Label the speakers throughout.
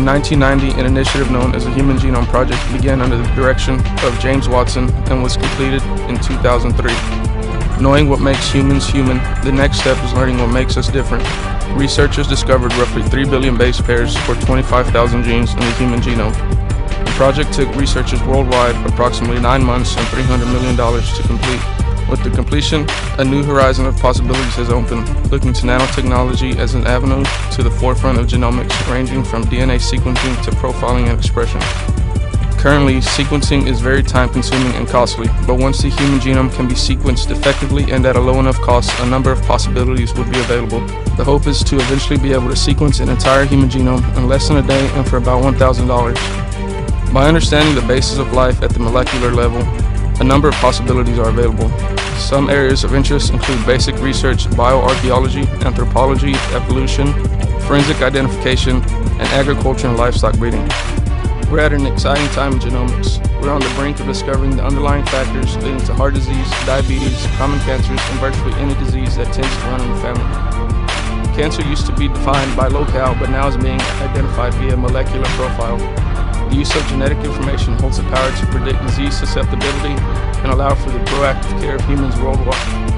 Speaker 1: In 1990, an initiative known as the Human Genome Project began under the direction of James Watson and was completed in 2003. Knowing what makes humans human, the next step is learning what makes us different. Researchers discovered roughly 3 billion base pairs or 25,000 genes in the human genome. The project took researchers worldwide approximately 9 months and $300 million to complete. With the completion, a new horizon of possibilities has opened, looking to nanotechnology as an avenue to the forefront of genomics, ranging from DNA sequencing to profiling and expression. Currently, sequencing is very time-consuming and costly, but once the human genome can be sequenced effectively and at a low enough cost, a number of possibilities would be available. The hope is to eventually be able to sequence an entire human genome in less than a day and for about $1,000. By understanding the basis of life at the molecular level, a number of possibilities are available. Some areas of interest include basic research, bioarchaeology, anthropology, evolution, forensic identification, and agriculture and livestock breeding. We're at an exciting time in genomics. We're on the brink of discovering the underlying factors leading to heart disease, diabetes, common cancers, and virtually any disease that tends to run in the family. Cancer used to be defined by locale, but now is being identified via molecular profile. The use of genetic information holds the power to predict disease susceptibility and allow for the proactive care of humans worldwide.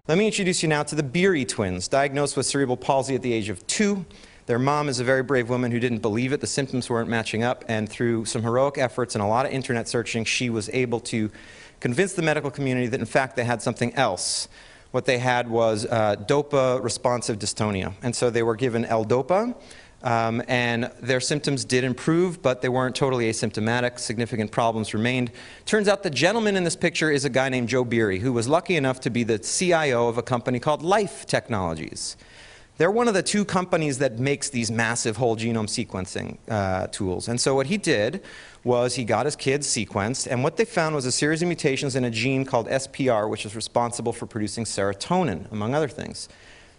Speaker 2: Let me introduce you now to the Beery twins, diagnosed with cerebral palsy at the age of 2. Their mom is a very brave woman who didn't believe it. The symptoms weren't matching up, and through some heroic efforts and a lot of internet searching, she was able to convince the medical community that in fact they had something else. What they had was DOPA-responsive dystonia, and so they were given L-DOPA, and their symptoms did improve, but they weren't totally asymptomatic. Significant problems remained. Turns out the gentleman in this picture is a guy named Joe Beery, who was lucky enough to be the CIO of a company called Life Technologies. They're one of the 2 companies that makes these massive whole genome sequencing tools. And so what he did was he got his kids sequenced, and what they found was a series of mutations in a gene called SPR, which is responsible for producing serotonin, among other things.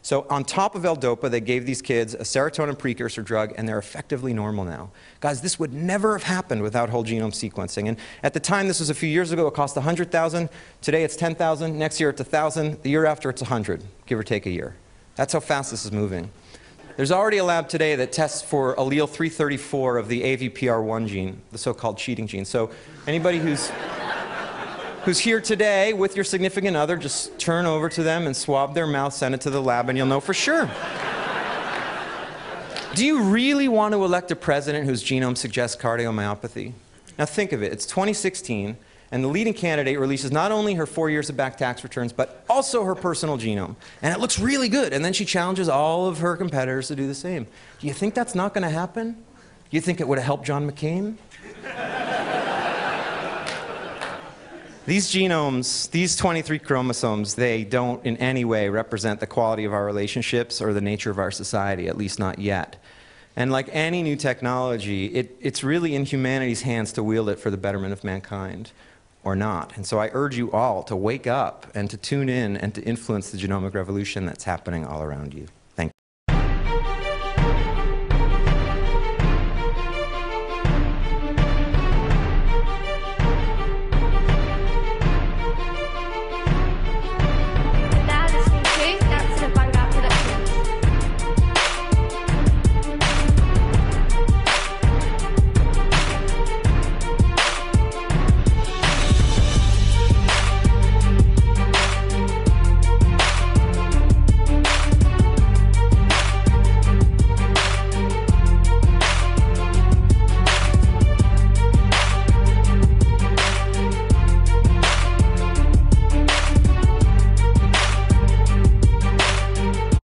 Speaker 2: So on top of L-DOPA, they gave these kids a serotonin precursor drug, and they're effectively normal now. Guys, this would never have happened without whole genome sequencing. And at the time, this was a few years ago, it cost $100,000. Today it's $10,000. Next year it's $1,000. The year after it's $100, give or take a year. That's how fast this is moving. There's already a lab today that tests for allele 334 of the AVPR1 gene, the so-called cheating gene. So anybody who's here today with your significant other, just turn over to them and swab their mouth, send it to the lab, and you'll know for sure. Do you really want to elect a president whose genome suggests cardiomyopathy? Now think of it, it's 2016, and the leading candidate releases not only her 4 years of back tax returns, but also her personal genome. And it looks really good, and then she challenges all of her competitors to do the same. Do you think that's not going to happen? Do you think it would have helped John McCain? These genomes, these 23 chromosomes, they don't in any way represent the quality of our relationships or the nature of our society, at least not yet. And like any new technology, it's really in humanity's hands to wield it for the betterment of mankind, or not. And so I urge you all to wake up and to tune in and to influence the genomic revolution that's happening all around you.